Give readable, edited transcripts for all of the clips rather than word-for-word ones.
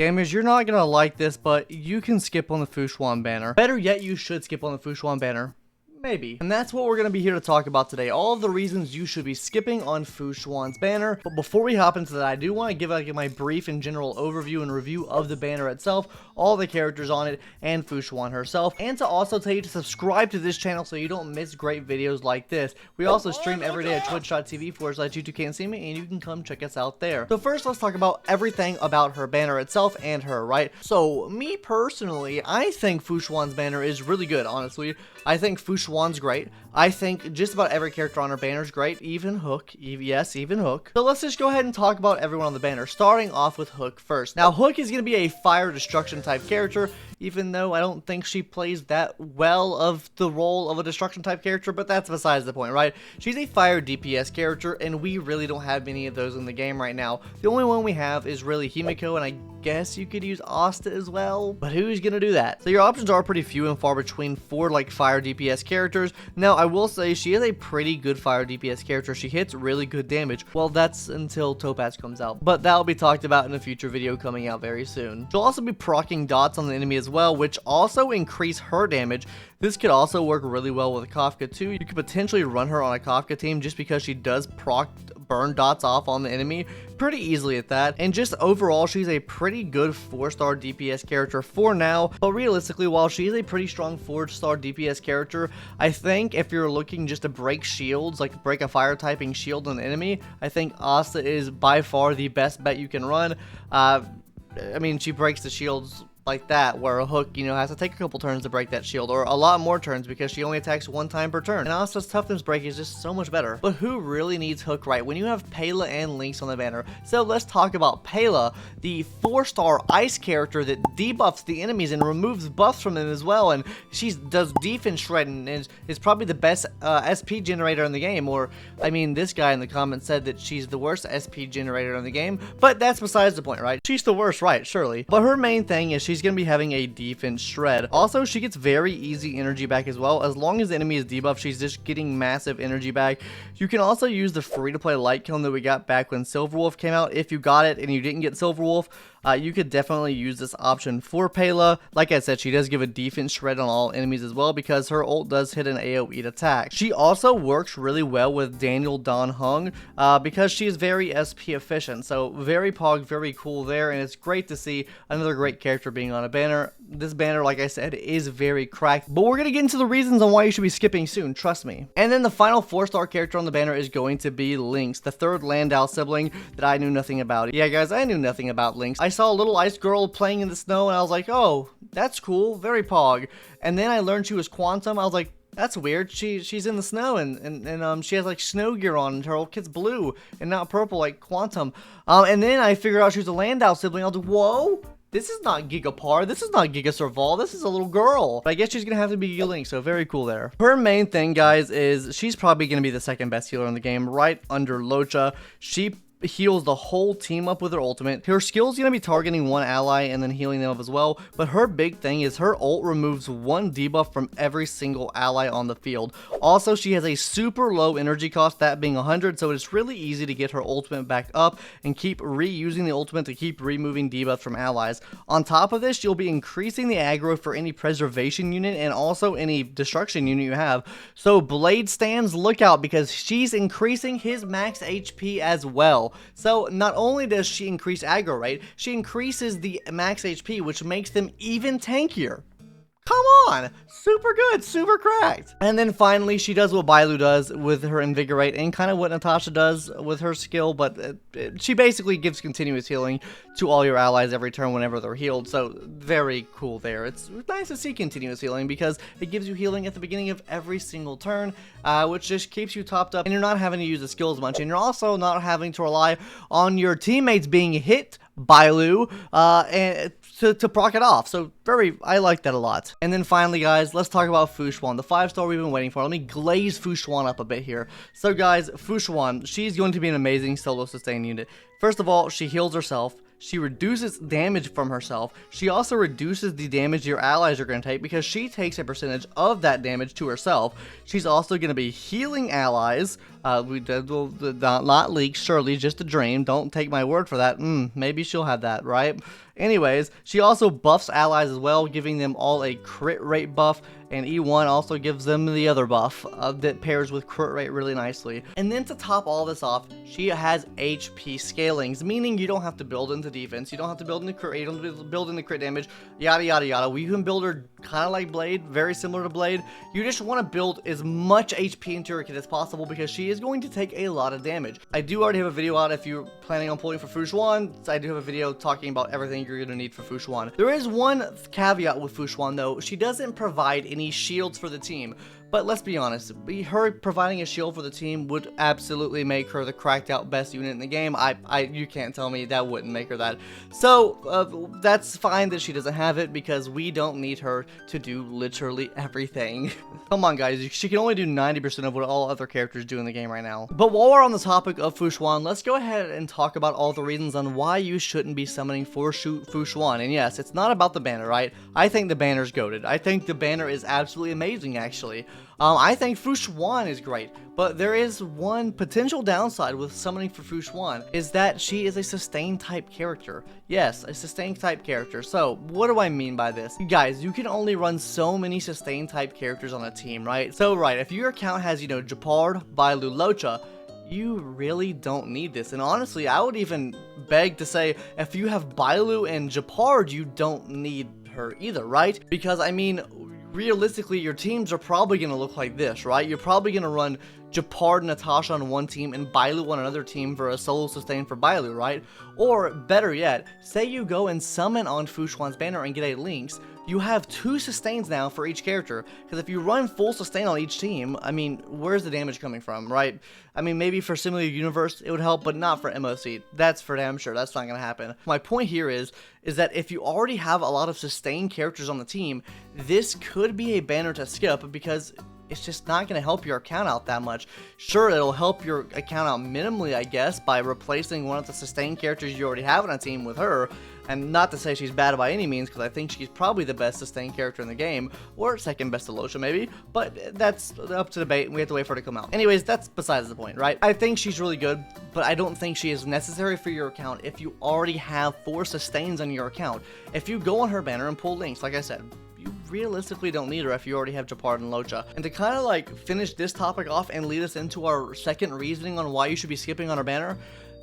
Gamers, you're not gonna like this, but you can skip on the Fu Xuan banner. Better yet, you should skip on the Fu Xuan banner. Maybe. And that's what we're going to be here to talk about today. All of the reasons you should be skipping on Fu Xuan's banner. But before we hop into that, I do want to give my brief and general overview and review of the banner itself, all the characters on it, and Fu Xuan herself. And to also tell you to subscribe to this channel so you don't miss great videos like this. We also stream every day at twitch.tv/YouTube can't see me, and you can come check us out there. So first, let's talk about everything about her banner itself and her, right? So, me personally, I think Fu Xuan's banner is really good, honestly. I think Fu Xuan's great. I think just about every character on her banner is great. Even Hook. Yes, even Hook. So let's just go ahead and talk about everyone on the banner, starting off with Hook first. Now, Hook is going to be a fire destruction type character, even though I don't think she plays that well of the role of a destruction type character, but that's besides the point, right? She's a fire DPS character, and we really don't have many of those in the game right now. The only one we have is really Himiko, and I guess you could use Asta as well, but who's gonna do that? So your options are pretty few and far between for like fire DPS characters. Now I will say she is a pretty good fire DPS character. She hits really good damage. Well, that's until Topaz comes out, but that'll be talked about in a future video coming out very soon. She'll also be proccing dots on the enemy as well, which also increase her damage. This could also work really well with Kafka too. You could potentially run her on a Kafka team just because she does proc burn dots off on the enemy pretty easily at that. And just overall, she's a pretty good 4-star DPS character for now. But realistically, while she's a pretty strong 4-star DPS character, I think if you're looking just to break shields, like break a fire typing shield on an enemy, I think Asta is by far the best bet you can run. I mean, she breaks the shields like that, where a Hook, you know, has to take a couple turns to break that shield, or a lot more turns because she only attacks one time per turn. And Asta's toughness break is just so much better. But who really needs Hook, right, when you have Payla and Lynx on the banner? So let's talk about Payla, the 4-star ice character that debuffs the enemies and removes buffs from them as well, and she does defense shredding and is probably the best SP generator in the game. Or, I mean, this guy in the comments said that she's the worst SP generator in the game, but that's besides the point, right? She's the worst, right, surely. But her main thing is she's going to be having a defense shred. Also, she gets very easy energy back as well. As long as the enemy is debuffed, she's just getting massive energy back. You can also use the free-to-play light kiln that we got back when Silverwolf came out. If you got it and you didn't get Silverwolf, you could definitely use this option for Payla. Like I said, she does give a defense shred on all enemies as well because her ult does hit an AoE attack. She also works really well with Daniel Don Hung because she is very SP efficient. So very pog, very cool there, and it's great to see another great character being on a banner. This banner, like I said, is very cracked, but we're going to get into the reasons on why you should be skipping soon, trust me. And then the final 4-star character on the banner is going to be Lynx, the 3rd Landau sibling that I knew nothing about. Yeah, guys, I knew nothing about Lynx. I saw a little ice girl playing in the snow, and I was like, oh, that's cool, very pog. And then I learned she was Quantum. I was like, that's weird. She's in the snow, and she has like snow gear on, and her old kit's blue and not purple like Quantum. And then I figured out she was a Landau sibling. I was like, whoa, this is not Gigapar, this is not Giga Serval, this is a little girl. But I guess she's gonna have to be Link, so very cool there. Her main thing, guys, is she's probably gonna be the 2nd best healer in the game, right under Locha. She heals the whole team up with her ultimate. Her skill's gonna be targeting one ally and then healing them up as well, but her big thing is her ult removes 1 debuff from every single ally on the field. Also, she has a super low energy cost, that being 100, so it's really easy to get her ultimate back up and keep reusing the ultimate to keep removing debuffs from allies. On top of this, you'll be increasing the aggro for any preservation unit and also any destruction unit you have. So Blade stands, look out, because she's increasing his max HP as well. So not only does she increase aggro rate, she increases the max HP, which makes them even tankier. Come on, super good, super cracked. And then finally, she does what Bailu does with her Invigorate and kind of what Natasha does with her skill, but she basically gives continuous healing to all your allies every turn whenever they're healed, so very cool there. It's nice to see continuous healing because it gives you healing at the beginning of every single turn, which just keeps you topped up, and you're not having to use the skills much, and you're also not having to rely on your teammates being hit by Lu and to proc it off. So I like that a lot. And then finally, guys, let's talk about Fu Xuan, the 5-star we've been waiting for. Let me glaze Fu Xuan up a bit here. So guys, Fu Xuan, she's going to be an amazing solo sustain unit. First of all, she heals herself. She reduces damage from herself. She also reduces the damage your allies are going to take because she takes a percentage of that damage to herself. She's also going to be healing allies. Not leak, surely just a dream. Don't take my word for that. Maybe she'll have that, right? Anyways, she also buffs allies as well, giving them all a crit rate buff, and E1 also gives them the other buff that pairs with crit rate really nicely. And then to top all this off, she has HP scalings, meaning you don't have to build into defense, you don't have to build into crit rate, you don't have to build into crit damage, yada yada yada. We can build her kind of like Blade, very similar to Blade. You just want to build as much HP into her kit as possible because she is going to take a lot of damage. I do already have a video out if you're planning on pulling for Fu Xuan. I do have a video talking about everything you're going to need for Fu Xuan. There is one caveat with Fu Xuan though. She doesn't provide any shields for the team. But let's be honest, her providing a shield for the team would absolutely make her the cracked out best unit in the game. You can't tell me that wouldn't make her that. So that's fine that she doesn't have it because we don't need her to do literally everything. Come on guys, she can only do 90% of what all other characters do in the game right now. But while we're on the topic of Fu Xuan, let's go ahead and talk about all the reasons on why you shouldn't be summoning for Fu Xuan. And yes, it's not about the banner, right? I think the banner's goated. I think the banner is absolutely amazing actually. I think Fu Xuan is great, but there is one potential downside with summoning for Fu Xuan, is that she is a sustain type character. Yes, a sustain type character. So, what do I mean by this? Guys, you can only run so many sustain type characters on a team, right? So, right, if your account has, you know, Gepard, Bailu, Locha, you really don't need this. And honestly, I would even beg to say, if you have Bailu and Gepard, you don't need her either, right? Because, I mean, realistically, your teams are probably going to look like this, right? You're probably going to run Gepard and Natasha on one team and Bailu on another team for a solo sustain for Bailu, right? Or, better yet, say you go and summon on Fu Xuan's banner and get a Lynx, you have 2 sustains now for each character, because if you run full sustain on each team, I mean, where's the damage coming from, right? I mean, maybe for Similar Universe it would help, but not for MOC. That's for damn sure. That's not going to happen. My point here is that if you already have a lot of sustained characters on the team, this could be a banner to skip because it's just not going to help your account out that much. Sure, it'll help your account out minimally, I guess, by replacing one of the sustained characters you already have on a team with her. And not to say she's bad by any means, because I think she's probably the best sustained character in the game, or second best to Locha maybe, but that's up to debate, and we have to wait for her to come out. Anyways, that's besides the point, right? I think she's really good, but I don't think she is necessary for your account if you already have 4 sustains on your account. If you go on her banner and pull Lynx, like I said, you realistically don't need her if you already have Gepard and Locha. And to kind of like finish this topic off and lead us into our second reasoning on why you should be skipping on her banner,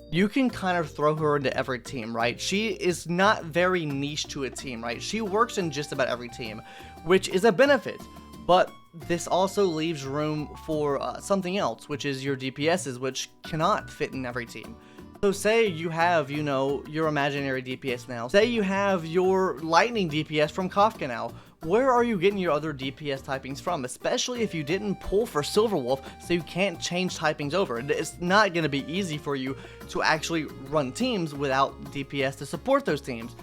you can kind of throw her into every team, right? She is not very niche to a team, right? She works in just about every team, which is a benefit. But this also leaves room for something else, which is your DPSs, which cannot fit in every team. So say you have, you know, your imaginary DPS now. Say you have your lightning DPS from Kafka now. Where are you getting your other DPS typings from? Especially if you didn't pull for Silverwolf, so you can't change typings over. It's not going to be easy for you to actually run teams without DPS to support those teams.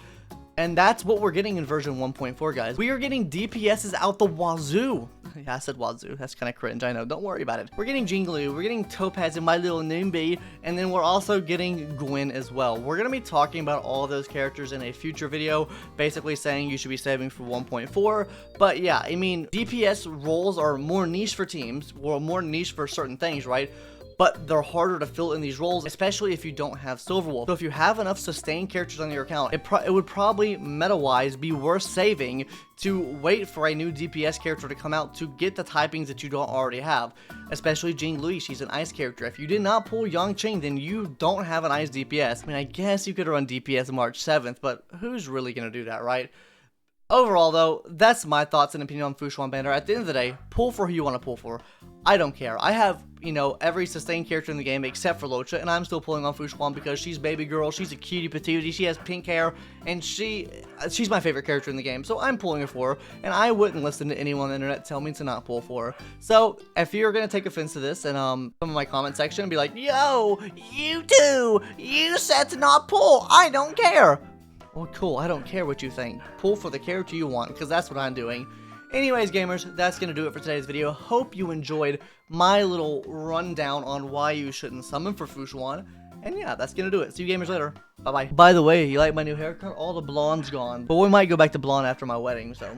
And that's what we're getting in version 1.4, guys. We are getting DPSs out the wazoo. Yeah, I said wazoo. That's kind of cringe, I know. Don't worry about it. We're getting Jinglu, we're getting Topaz and My Little Nimby, and then we're also getting Gwen as well. We're going to be talking about all of those characters in a future video, basically saying you should be saving for 1.4. But yeah, I mean, DPS roles are more niche for teams, or more niche for certain things, right? But they're harder to fill in these roles, especially if you don't have Silverwolf. So if you have enough sustained characters on your account, it would probably meta-wise be worth saving to wait for a new DPS character to come out to get the typings that you don't already have. Especially Jing Lui, she's an ice character. If you did not pull Yang Qing, then you don't have an ice DPS. I mean, I guess you could run DPS March 7th, but who's really going to do that, right? Overall, though, that's my thoughts and opinion on Fu Xuan banner. At the end of the day, pull for who you want to pull for. I don't care. I have, you know, every sustained character in the game except for Locha, and I'm still pulling on Fu Xuan because she's baby girl, she's a cutie patootie, she has pink hair, and she's my favorite character in the game, so I'm pulling her for her, and I wouldn't listen to anyone on the internet tell me to not pull for her. So, if you're going to take offense to this, and some of my comment section and be like, yo, you two, you said to not pull, I don't care. Well, cool, I don't care what you think. Pull for the character you want, because that's what I'm doing. Anyways, gamers, that's going to do it for today's video. Hope you enjoyed my little rundown on why you shouldn't summon for Fu Xuan. And yeah, that's going to do it. See you gamers later. Bye-bye. By the way, you like my new haircut? All the blonde's gone. But we might go back to blonde after my wedding, so...